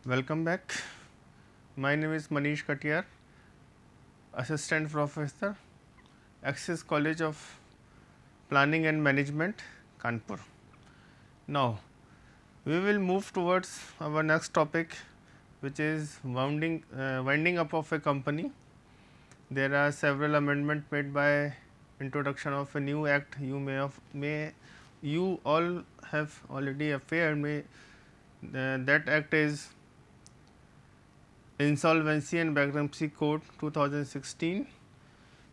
Welcome back. My name is Manish Katiyar, Assistant Professor, Axis College of Planning and Management, Kanpur. Now, we will move towards our next topic, which is winding up of a company. There are several amendments made by introduction of a new act. You all have already aware. That act is Insolvency and Bankruptcy Code 2016,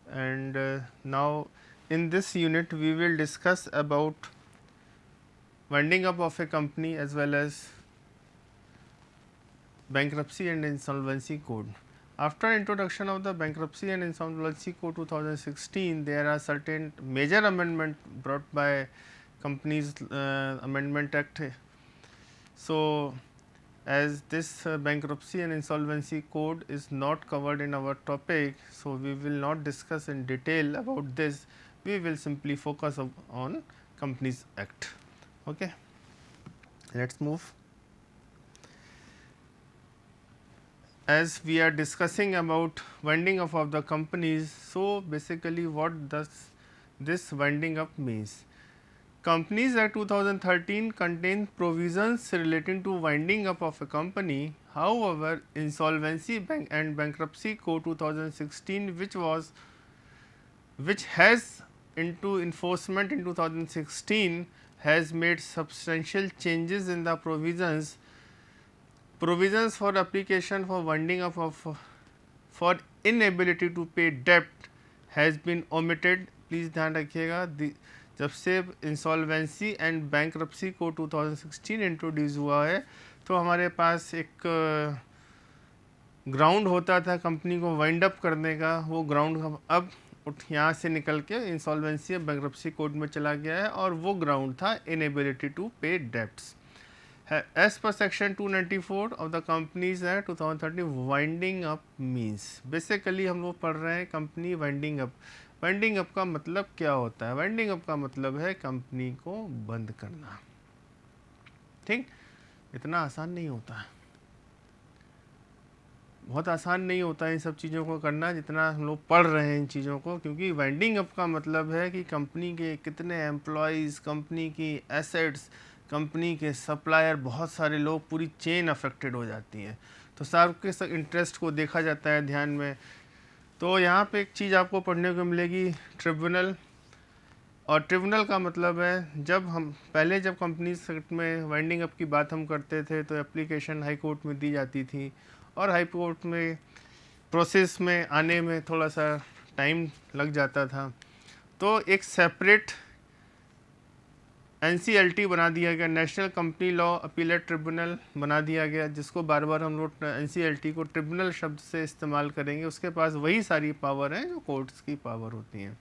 and now in this unit we will discuss about winding up of a company as well as Bankruptcy and Insolvency Code. After introduction of the Bankruptcy and Insolvency Code 2016, there are certain major amendment brought by Companies Amendment Act. So, as this Bankruptcy and Insolvency Code is not covered in our topic, so we will not discuss in detail about this. We will simply focus on Companies Act. Okay. Let's move. As we are discussing about winding up of the companies, so basically what does this winding up means? Companies Act 2013 contains provisions relating to winding up of a company. However, Insolvency and Bankruptcy Code 2016, which has into enforcement in 2016, has made substantial changes in the provisions. Provisions for application for winding up of for inability to pay debt has been omitted. Please ध्यान रखिएगा, जब से insolvency and bankruptcy को 2016 introduce हुआ है, तो हमारे पास एक ग्राउंड होता था कंपनी को वाइंड अप करने का. वो ग्राउंड अब यहाँ से निकल के इंसॉल्वेंसी और बैंक्रप्सी कोड में चला गया है, और वो ग्राउंड था इनएबिलिटी टू पे debts. As per section 294 of the Companies Act 2013, winding up means basically हम लोग पढ़ रहे हैं company winding up. Winding up का मतलब क्या होता है? वाइंडिंग अप का मतलब है कंपनी को बंद करना. ठीक, इतना आसान नहीं होता है, बहुत आसान नहीं होता है इन सब चीज़ों को करना जितना हम लोग पढ़ रहे हैं इन चीज़ों को. क्योंकि वाइंडिंग अप का मतलब है कि कंपनी के कितने एम्प्लॉयज़, कंपनी की एसेट्स, कंपनी के सप्लायर, बहुत सारे लोग, पूरी चेन अफेक्टेड हो जाती है. तो सबके सब इंटरेस्ट को देखा जाता है ध्यान में. तो यहाँ पे एक चीज़ आपको पढ़ने को मिलेगी, ट्रिब्यूनल. और ट्रिब्यूनल का मतलब है, जब कंपनीज एक्ट में वाइंडिंग अप की बात हम करते थे तो एप्लीकेशन हाई कोर्ट में दी जाती थी, और हाई कोर्ट में प्रोसेस में आने में थोड़ा सा टाइम लग जाता था. तो एक सेपरेट NCLT बना दिया गया, national company law appellate tribunal बना दिया गया, जिसको बार बार हम लोग NCLT को ट्रिब्यूनल शब्द से इस्तेमाल करेंगे. उसके पास वही सारी पावर हैं जो कोर्ट्स की पावर होती हैं.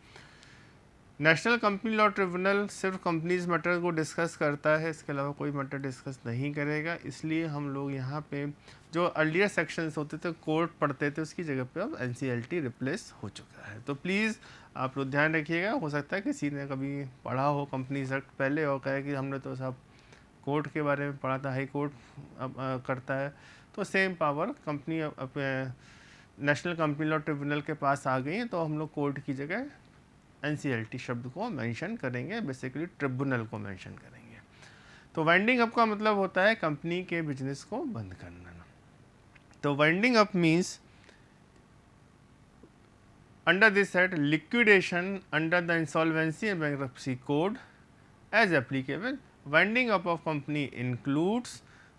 नेशनल कंपनी लॉ ट्रिब्यूनल सिर्फ कंपनीज मैटर को डिस्कस करता है, इसके अलावा कोई मैटर डिस्कस नहीं करेगा. इसलिए हम लोग यहाँ पे जो अर्लियर सेक्शंस होते थे, कोर्ट पढ़ते थे, उसकी जगह पे अब NCLT रिप्लेस हो चुका है. तो प्लीज़ आप लोग ध्यान रखिएगा. हो सकता है किसी ने कभी पढ़ा हो कंपनीज एक्ट पहले और कहे कि हमने तो साहब कोर्ट के बारे में पढ़ा था, हाई कोर्ट अब करता है. तो same power company national company law tribunal के पास आ गई है, तो हम लोग कोर्ट की जगह NCLT शब्द को मेंशन करेंगे, बेसिकली ट्रिब्यूनल को मेंशन करेंगे. तो वाइंडिंग अप का मतलब होता है कंपनी के बिजनेस को बंद करना. तो winding up means under this act liquidation under the Insolvency and Bankruptcy Code as applicable. Winding up of company includes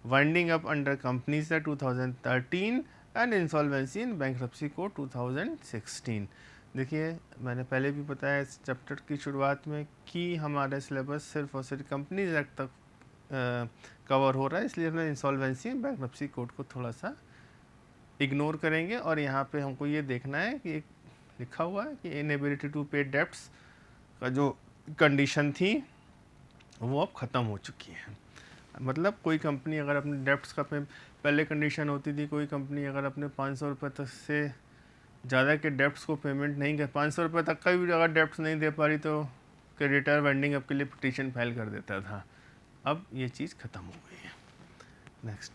winding up under Companies Act 2013 and Insolvency and Bankruptcy Code 2016. देखिए, मैंने पहले भी बताया इस चैप्टर की शुरुआत में कि हमारा सिलेबस सिर्फ और सिर्फ कंपनीज एक्ट तक कवर हो रहा है, इसलिए हमने इंसॉल्वेंसी एंड बैंक्रप्सी कोड को थोड़ा सा इग्नोर करेंगे. और यहाँ पे हमको ये देखना है कि एक लिखा हुआ है कि इनएबिलिटी टू पे डेब्ट्स का जो कंडीशन थी वो अब ख़त्म हो चुकी है. मतलब कोई कंपनी अगर अपने डेब्ट्स का पहले कंडीशन होती थी, कोई कंपनी अगर अपने 500 रुपये तक से ज़्यादा के डेब्ट्स को पेमेंट नहीं कर, 500 रुपये तक का भी अगर डेब्ट्स नहीं दे पा रही, तो क्रेडिटर वाइंडिंग अप के लिए पिटीशन फाइल कर देता था. अब ये चीज़ ख़त्म हो गई है. Next,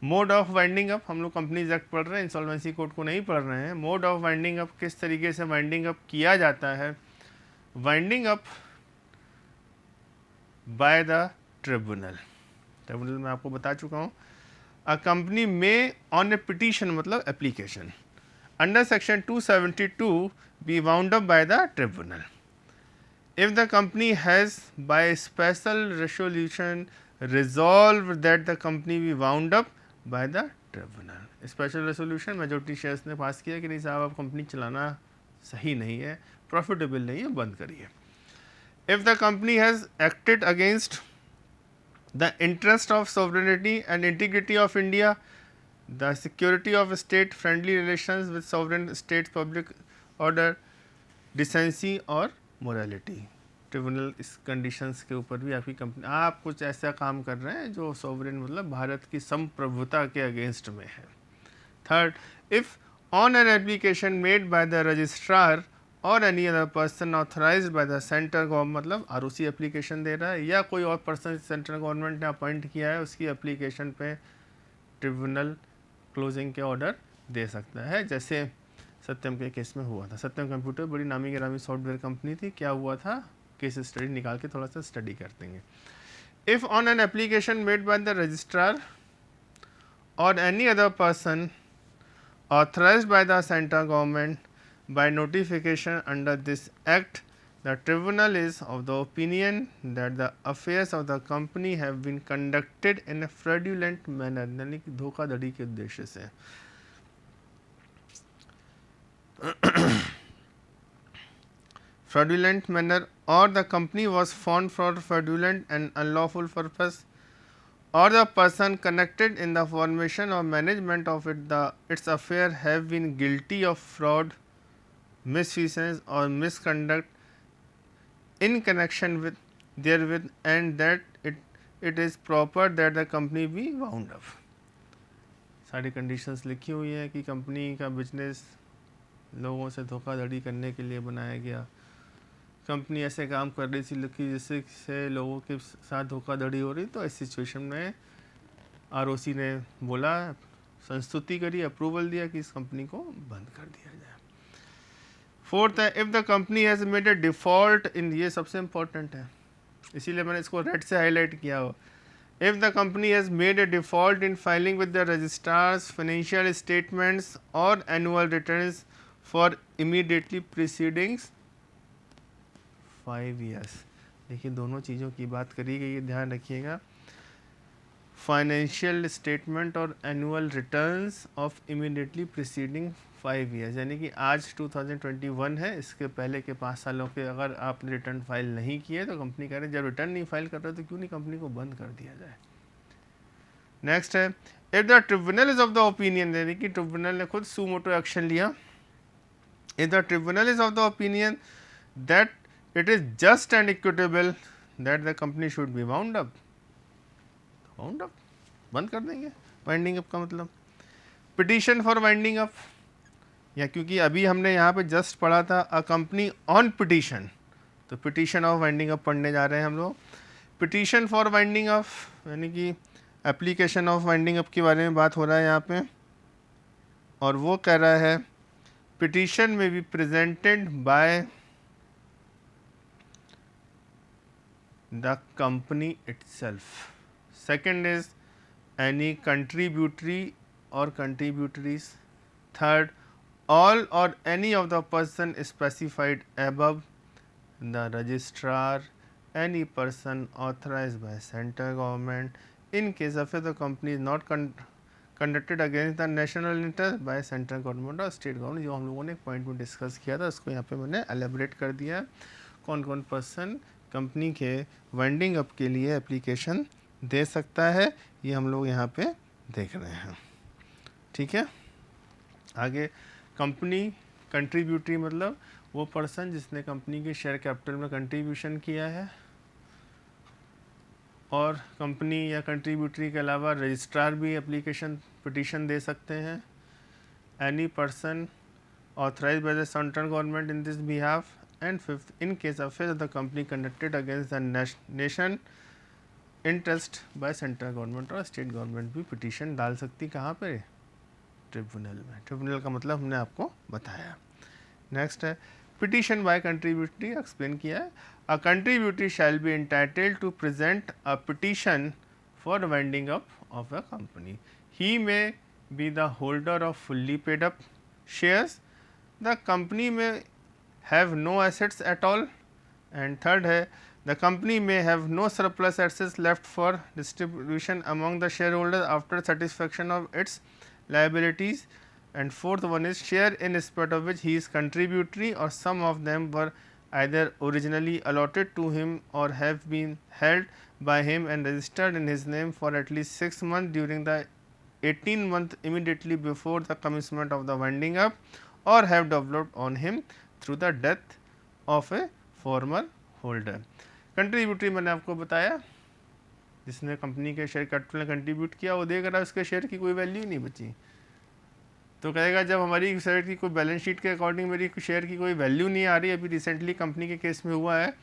mode of winding up, हम लोग कंपनीज एक्ट पढ़ रहे हैं, इंसॉल्वेंसी कोड को नहीं पढ़ रहे हैं। मोड ऑफ वाइंडिंग अप, किस तरीके से वाइंडिंग अप किया जाता है। Winding up by the tribunal, tribunal मैं आपको बता चुका हूँ। अ कंपनी में ऑन ए पिटीशन मतलब application under section 272 B wound up by the tribunal if the company has by special resolution resolved that the company be wound up by the tribunal. Special resolution majority shares ने पास किया कि नहीं साहब आप company चलाना सही नहीं है, प्रॉफिटेबल नहीं है, बंद करिए। If the company has acted against the interest of sovereignty and integrity of India, the security of state friendly relations with sovereign states, public order, decency और मोरालिटी, ट्रिब्यूनल इस कंडीशंस के ऊपर भी आपकी कंपनी, आप कुछ ऐसा काम कर रहे हैं जो सॉवरेन मतलब भारत की संप्रभुता के अगेंस्ट में है। Third, if on an application made by the registrar or any other person authorised by the central government, मतलब आरओसी एप्लीकेशन दे रहा है या कोई और पर्सन सेंट्रल गवर्नमेंट ने अपॉइंट किया है, उसकी एप्लीकेशन पे ट्रिब्यूनल क्लोजिंग के ऑर्डर दे सकता है। जैसे सत्यम के केस में हुआ था। सत्यम कंप्यूटर बड़ी नामी गिरामी सॉफ्टवेयर कंपनी थी, क्या हुआ था, केस स्टडी निकाल के थोड़ा सा स्टडी कर देंगे। If on an application made by the registrar or any other person authorised by the central government by notification under this act, the tribunal is of the opinion that the affairs of the company have been conducted in a fraudulent manner, यानी कि धोखाधड़ी के उद्देश्य से। fraudulent manner, or the company was found for fraudulent and unlawful purpose, or the person connected in the formation or management of its affair have been guilty of fraud, misfeasance or misconduct in connection with therewith, and that it is proper that the company be wound up. सारी conditions लिखी हुई है कि company का business लोगों से धोखाधड़ी करने के लिए बनाया गया, कंपनी ऐसे काम कर रही थी लिखी जिससे से लोगों के साथ धोखाधड़ी हो रही, तो इस सिचुएशन में आरओसी ने बोला, संस्तुति करी, अप्रूवल दिया कि इस कंपनी को बंद कर दिया जाए। फोर्थ है, if the company has made a default in, ये सबसे इम्पोर्टेंट है इसीलिए मैंने इसको रेड से हाईलाइट किया हो। If the company has made a default in filing with the registrar's financial statements or annual returns for immediately precedings 5 years. देखिए दोनों चीज़ों की बात करी गई है, ध्यान रखिएगा। फाइनेंशियल स्टेटमेंट और annual returns of immediately preceding 5 years, यानी कि आज 2021 है, इसके पहले के 5 सालों के अगर आपने रिटर्न फाइल नहीं किए तो कंपनी कह रही है जब रिटर्न नहीं फाइल कर रहे तो क्यों नहीं कंपनी को बंद कर दिया जाए। नेक्स्ट है, if the tribunal is of the opinion, यानी कि ट्रिब्यूनल ने खुद सुमोटो एक्शन लिया। If the tribunal is of the opinion that it is just and equitable that the company should be wound up, बंद कर देंगे। Winding up का मतलब पिटीशन फॉर वाइंडिंग अप, या क्योंकि अभी हमने यहाँ पे जस्ट पढ़ा था अ कंपनी ऑन पिटीशन, तो पिटीशन ऑफ वाइंडिंग अप पढ़ने जा रहे हैं हम लोग। पिटीशन फॉर वाइंडिंग अप यानी कि एप्लीकेशन ऑफ वाइंडिंग अप के बारे में बात हो रहा है यहाँ पे, और वो कह रहा है पिटीशन में be presented by the company itself. Second is any contributory or contributories. Third, all or any of the person specified above, the registrar, any person authorized by central government. In case of the company is not conducted against the national interest by central government or state government, जो हम लोगों ने एक point में discuss किया था उसको यहाँ पे मैंने एलेबरेट कर दिया। कौन कौन पर्सन कंपनी के वाइंडिंग अप के लिए एप्लीकेशन दे सकता है, ये हम लोग यहाँ पे देख रहे हैं। ठीक है, आगे कंपनी कंट्रीब्यूटरी मतलब वो पर्सन जिसने कंपनी के शेयर कैपिटल में कंट्रीब्यूशन किया है, और कंपनी या कंट्रीब्यूटरी के अलावा रजिस्ट्रार भी एप्लीकेशन पिटीशन दे सकते हैं। Any person authorised by the central government in this behalf, and fifth, in case affairs of the company conducted against the nation interest by central government और state government भी petition डाल सकती, कहाँ पे? Tribunal में। Tribunal का मतलब हमने आपको बताया। नेक्स्ट है पिटीशन बाय कंट्रीब्यूटरी, एक्सप्लेन किया है। A contributory shall be entitled to present a petition for winding up of a company. He may be the holder of fully paid up shares, the company may have no assets at all, and third है the company may have no surplus assets left for distribution among the shareholders after satisfaction of its liabilities, and fourth one is share in respect of which he is contributory or some of them were either originally allotted to him or have been held by him and registered in his name for at least 6 months during the 18 months immediately before the commencement of the winding up, or have developed on him through the death of a former holder। Contributory मैंने आपको बताया, जिसने company के share capital में contribute किया, वो देख रहा है उसके शेयर की कोई वैल्यू नहीं बची, तो कहेगा जब हमारी शेयर की कोई बैलेंस शीट के अकॉर्डिंग मेरी शेयर की कोई वैल्यू नहीं आ रही। अभी रिसेंटली कंपनी के केस में हुआ है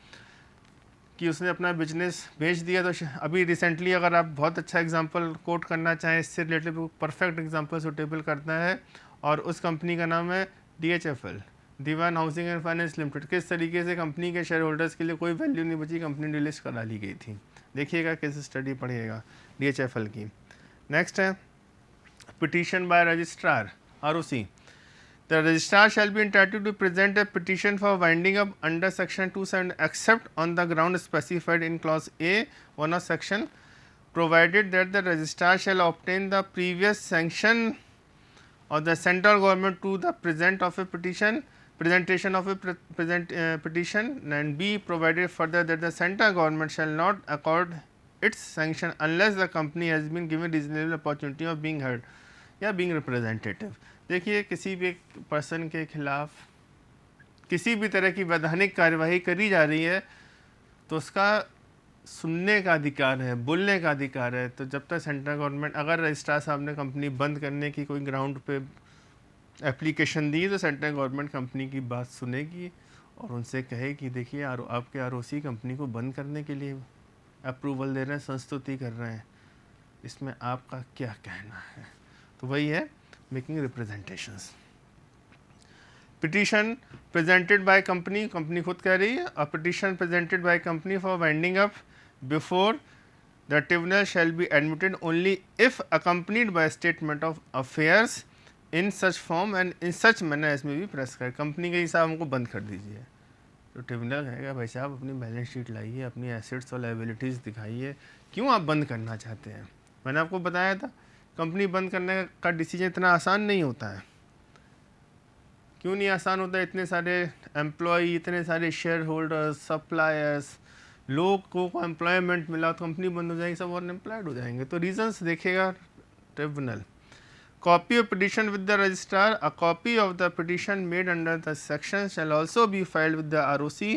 कि उसने अपना बिजनेस बेच दिया, तो अभी रिसेंटली अगर आप बहुत अच्छा एग्जांपल कोट करना चाहें इससे रिलेटेड, परफेक्ट एग्जांपल सुटेबल करता है, और उस कंपनी का नाम है DHFL, Dewan housing and finance limited. किस तरीके से कंपनी के शेयर होल्डर्स के लिए कोई वैल्यू नहीं बची, कंपनी डिलिस्ट करा ली गई थी। देखिएगा केस स्टडी पढ़िएगा DHFL की। नेक्स्ट है petition by registrar ROC। The registrar shall be entitled to present a petition for winding up under section 2 except on the ground specified in clause A1 of section, provided that the registrar shall obtain the previous sanction of the central government to the presentation of a petition, and B provided further that the central government shall not accord its sanction unless the company has been given reasonable opportunity of being heard या being representative। देखिए किसी भी person के खिलाफ किसी भी तरह की वैधानिक कार्यवाही करी जा रही है तो उसका सुनने का अधिकार है, बोलने का अधिकार है। तो जब तक सेंट्रल गवर्नमेंट, अगर रजिस्ट्रार साहब ने कंपनी बंद करने की कोई ग्राउंड पे एप्लीकेशन दी, तो सेंट्रल गवर्नमेंट कंपनी की बात सुनेगी और उनसे कहे कि देखिए आपके ROC कंपनी को बंद करने के लिए अप्रूवल दे रहे हैं, संस्तुति कर रहे हैं, इसमें आपका क्या कहना है। तो वही है making representations. Petition presented by company, company खुद कह रही है, a petition presented by company for winding up before the tribunal shall be admitted only if accompanied by statement of affairs in such form and in such manner as may be prescribe. Company के हिसाब हमको बंद कर दीजिए, तो tribunal कहेगा भाई साहब अपनी बैलेंस शीट लाइए, अपनी एसेट्स और लायबिलिटीज़ दिखाइए, क्यों आप बंद करना चाहते हैं। मैंने आपको बताया था कंपनी बंद करने का डिसीजन इतना आसान नहीं होता है। क्यों नहीं आसान होता है? इतने सारे एम्प्लॉई, इतने सारे शेयर होल्डर्स, सप्लायर्स, लोगों को एम्प्लॉयमेंट मिला तो कंपनी बंद हो जाएगी, सब अनएम्प्लॉयड हो जाएंगे। तो रीजंस देखेगा tribunal. Copy of petition with the registrar. A copy of the petition made under the section shall also be filed with the ROC,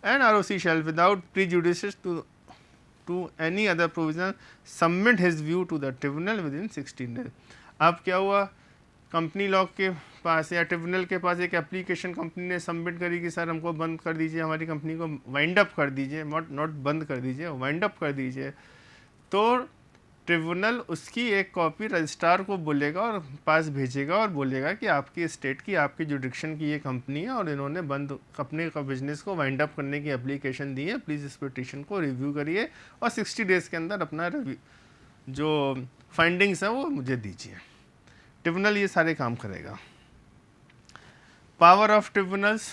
and ROC shall without prejudice to any other provision submit his view to the tribunal within 16 days। अब क्या हुआ, company law के पास या tribunal के पास एक application company ने submit करी कि सर हमको बंद कर दीजिए, हमारी कंपनी को वाइंड अप कर दीजिए, नॉट बंद कर दीजिए, वाइंड अप कर दीजिए। तो ट्रिब्यूनल उसकी एक कॉपी रजिस्ट्रार को बोलेगा और पास भेजेगा और बोलेगा कि आपकी स्टेट की, आपकी जुडिक्शन की ये कंपनी है और इन्होंने बंद अपने का बिजनेस को वाइंड अप करने की एप्लीकेशन दी है, प्लीज़ इस पिटीशन को रिव्यू करिए और 60 डेज़ के अंदर अपना जो फाइंडिंग्स हैं वो मुझे दीजिए। ट्रिब्यूनल ये सारे काम करेगा। Power of tribunals.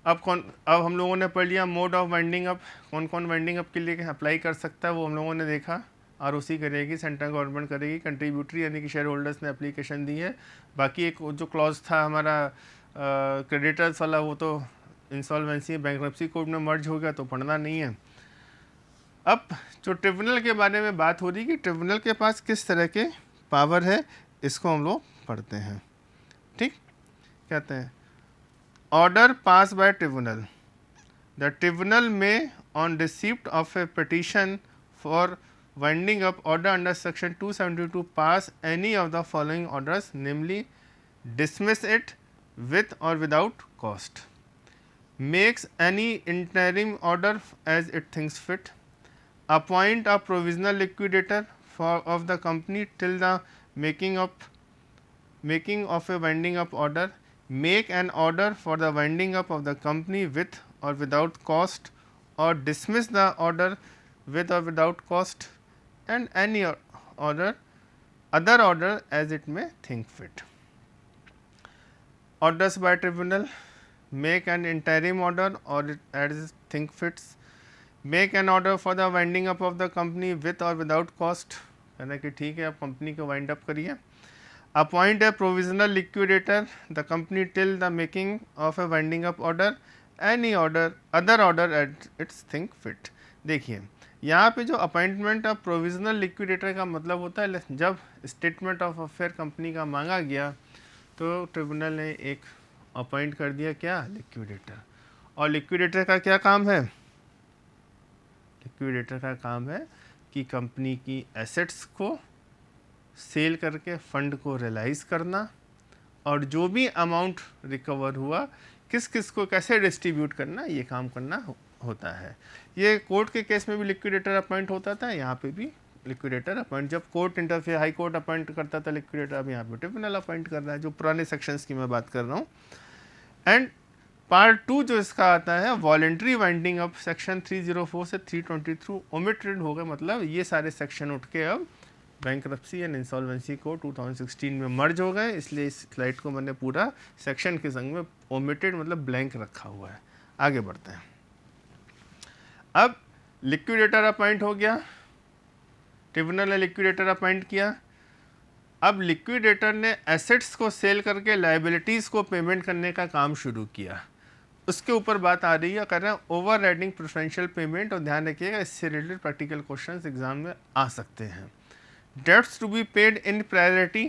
अब हम लोगों ने पढ़ लिया मोड ऑफ वाइंडिंग अप, कौन कौन वाइंडिंग अप के लिए अप्लाई कर सकता है वो हम लोगों ने देखा। ROC करेगी, सेंट्रल गवर्नमेंट करेगी, कंट्रीब्यूटरी यानी कि शेयर होल्डर्स ने एप्लीकेशन दी है। बाकी एक जो क्लॉज था हमारा क्रेडिटर्स वाला, वो तो इंसॉल्वेंसी बैंकरप्सी कोड में मर्ज हो गया तो पढ़ना नहीं है। अब जो ट्रिब्यूनल के बारे में बात हो रही कि ट्रिब्यूनल के पास किस तरह के पावर है, इसको हम लोग पढ़ते हैं। ठीक, कहते हैं order pass by tribunal. The tribunal may on receipt of a petition for winding up order under section 272 pass any of the following orders, namely dismiss it with or without cost, makes any interim order as it thinks fit, appoint a provisional liquidator of the company till the making of a winding up order, make an order for the winding up of the company with or without cost, or dismiss the order with or without cost, and any other order as it may think fit. Orders by tribunal: make an interim order or as it think fits, make an order for the winding up of the company with or without cost, कहना कि ठीक है आप company को wind up करिए. Appoint a provisional liquidator the company till the making of a winding up order, any other order at its think fit. देखिए यहाँ पे जो अपॉइंटमेंट ऑफ प्रोविजनल लिक्विडेटर का मतलब होता है जब स्टेटमेंट ऑफ अफेयर कंपनी का मांगा गया तो ट्रिब्यूनल ने एक अपॉइंट कर दिया क्या, लिक्विडेटर. और लिक्विडेटर का क्या काम है, लिक्विडेटर का काम है कि कंपनी की एसेट्स को सेल करके फंड को रियलाइज़ करना और जो भी अमाउंट रिकवर हुआ किस किस को कैसे डिस्ट्रीब्यूट करना, ये काम करना होता है. ये कोर्ट के केस में भी लिक्विडेटर अपॉइंट होता था, यहाँ पे भी लिक्विडेटर अपॉइंट, जब court interfere high court appoint करता था लिक्विडेटर, अब यहाँ पे ट्रिब्यूनल अपॉइंट कर रहा है, जो पुराने सेक्शंस की मैं बात कर रहा हूँ. एंड पार्ट 2 जो इसका आता है वॉलेंट्री वाइंडिंग अप, सेक्शन 304 से 323 ओमिटेड हो गए, मतलब ये सारे सेक्शन उठ के अब बैंक्रप्सी एंड इंसॉल्वेंसी को 2016 में मर्ज हो गए, इसलिए इस स्लाइड को मैंने पूरा सेक्शन के संग में ओमिटेड मतलब ब्लैंक रखा हुआ है. आगे बढ़ते हैं. अब लिक्विडेटर अपॉइंट हो गया, ट्रिब्यूनल ने लिक्विडेटर अपॉइंट किया. अब लिक्विडेटर ने एसेट्स को सेल करके लायबिलिटीज़ को पेमेंट करने का काम शुरू किया. उसके ऊपर बात आ रही है, कर रहे हैं ओवर राइडिंग प्रेफरेंशियल पेमेंट, और ध्यान रखिएगा इससे रिलेटेड प्रैक्टिकल क्वेश्चंस एग्जाम में आ सकते हैं. Debts to be paid in priority,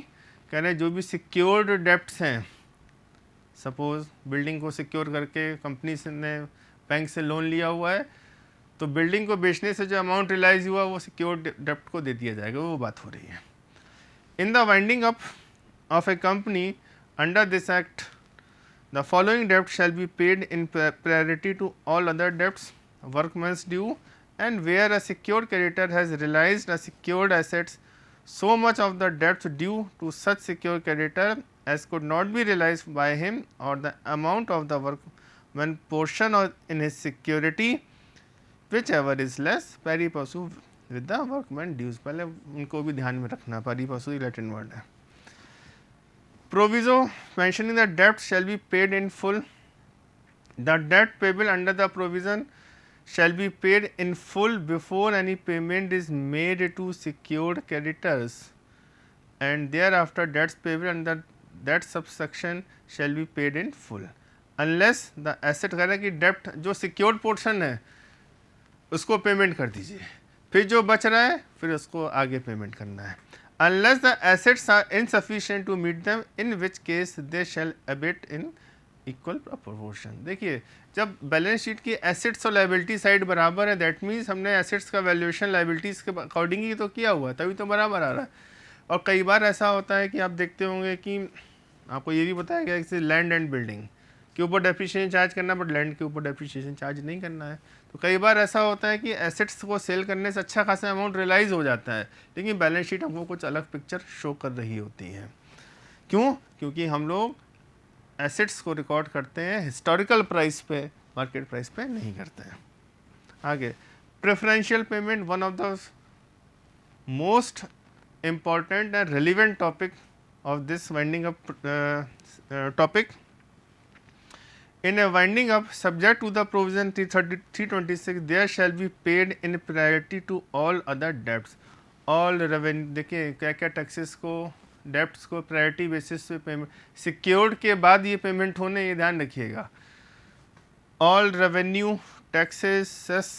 कह रहे हैं जो भी सिक्योर्ड डेब्ट्स हैं, सपोज बिल्डिंग को सिक्योर करके कंपनी से ने बैंक से लोन लिया हुआ है, तो बिल्डिंग को बेचने से जो अमाउंट रियलाइज हुआ वो सिक्योर्ड डेब्ट को दे दिया जाएगा, वो बात हो रही है. In the winding up of A company under this act the following debt shall be paid in priority to all other debts, workmen's due, and where a secured creditor has realized a secured assets, so much of the debts due to such secured creditor as could not be realized by him, or the amount of the workman portion in his security, whichever is less, pari passu with the workman dues. पहले उनको भी ध्यान में रखना, pari passu Latin word है. Proviso mentioning the debt shall be paid in full. The debt payable under the provision shall be paid in full before any payment is made to secured creditors, and thereafter debts payable under that subsection shall be paid in full unless the asset, कह रहा है कि डेप्ट जो secured portion है उसको payment कर दीजिए, फिर जो बच रहा है फिर उसको आगे पेमेंट करना है. Unless the assets are insufficient to meet them, in which case they shall abate in equal proportion. देखिए जब बैलेंस शीट की एसेट्स और लाइबिलिटी साइड बराबर है, दैट मीन्स हमने एसेट्स का वैल्यूएशन लाइबिलिटीज़ के अकॉर्डिंग ही तो किया हुआ है, तभी तो बराबर आ रहा है. और कई बार ऐसा होता है कि आप देखते होंगे कि आपको ये भी बताया गया कि लैंड एंड बिल्डिंग के ऊपर डेप्रिसिएशन चार्ज करना, बट लैंड के ऊपर डेप्रिसिएशन चार्ज नहीं करना है. तो कई बार ऐसा होता है कि एसेट्स को सेल करने से अच्छा खासा अमाउंट रियलाइज़ हो जाता है, लेकिन बैलेंस शीट हमको कुछ अलग पिक्चर शो कर रही होती है. क्यों? क्योंकि हम लोग एसेट्स को रिकॉर्ड करते हैं हिस्टोरिकल प्राइस पे, मार्केट प्राइस पे नहीं करते हैं. आगे preferential payment, one of the most important and relevant topic of this winding up topic. In a winding up, subject to the provision 326, there shall be paid in priority to all other debts. All revenue, देखिए क्या क्या taxes को, debts को priority basis पे payment, secured के बाद ये payment होने, ये ध्यान रखिएगा. All revenue, taxes, cess,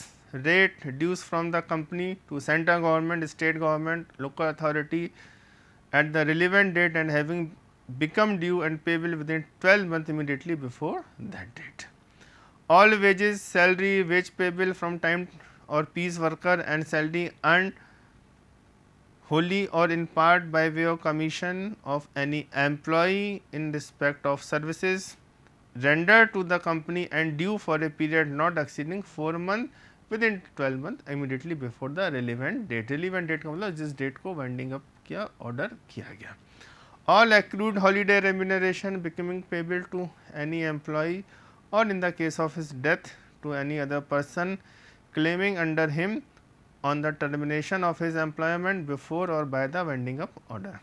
rate, dues from the company to central government, state government, local authority at the relevant date and having become due and payable within 12 months immediately before that date. All wages, salary, wage payable from time or piece worker and salary earned wholly or in part by way of commission of any employee in respect of services rendered to the company and due for a period not exceeding 4 months within 12 month immediately before the relevant date. Relevant date का मतलब जिस date को winding up किया order किया गया। All accrued holiday remuneration becoming payable to any employee or in the case of his death to any other person claiming under him on the termination of his employment before or by the winding up order.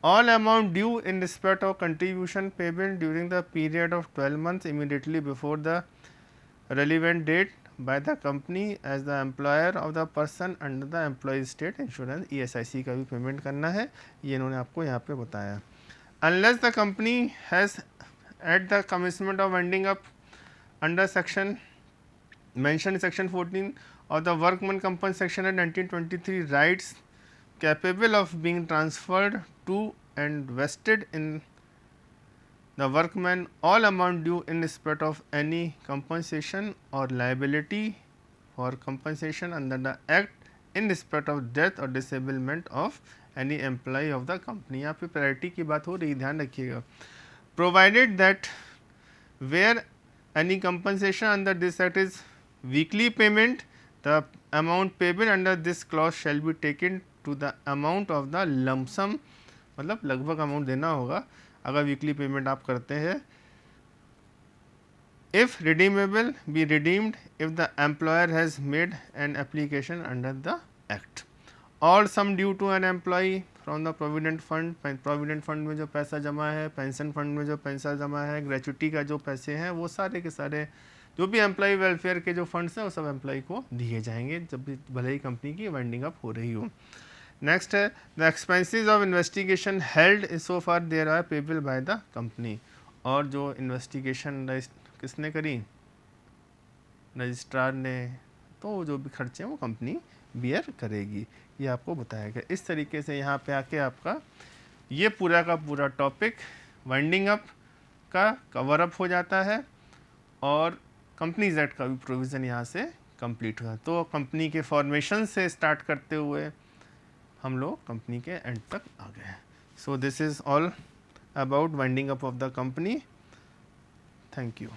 All amount due in respect of contribution payable during the period of 12 months immediately before the relevant date by the company as the employer of the person under the employee state insurance ESIC का भी payment करना है, ये इन्होंने आपको यहाँ पे बताया। Unless the company has at the commencement of winding up under section mentioned in section 14 of the Workman Compensation Act 1923 rights capable of being transferred to and vested in the workman all amount due in respect of any compensation or liability for compensation under the act in respect of death or disablement of any employee of the company। यहाँ पे priority की बात हो रही, ध्यान रखिएगा। Provided that where any compensation under this act is weekly payment, the amount payable under this clause shall be taken to the amount of the lump sum, मतलब लगभग अमाउंट देना होगा अगर वीकली पेमेंट आप करते हैं। If redeemable be redeemed if the employer has made an application under the act. Or sum due to an employee from the provident fund, provident fund में जो पैसा जमा है, पेंशन फंड में जो पैसा जमा है, ग्रेचुटी का जो पैसे हैं, वो सारे के सारे जो भी एम्प्लॉई वेलफेयर के जो फंड्स हैं वो सब एम्प्लॉई को दिए जाएंगे जब भी भले ही कंपनी की वाइंडिंग अप हो रही हो। नेक्स्ट है the expenses of investigation held so far there are payable by the company. और जो इन्वेस्टिगेशन किसने करी, रजिस्ट्रार ने, तो जो भी खर्चे हैं वो कंपनी बियर करेगी, ये आपको बताया गया। इस तरीके से यहाँ पे आके आपका ये पूरा का पूरा टॉपिक वाइंडिंग अप का कवर अप हो जाता है और कंपनीज एक्ट का भी प्रोविज़न यहाँ से कंप्लीट हुआ। तो कंपनी के फॉर्मेशन से स्टार्ट करते हुए हम लोग कंपनी के एंड तक आ गए हैं। So this is all about winding up of the company. Thank you.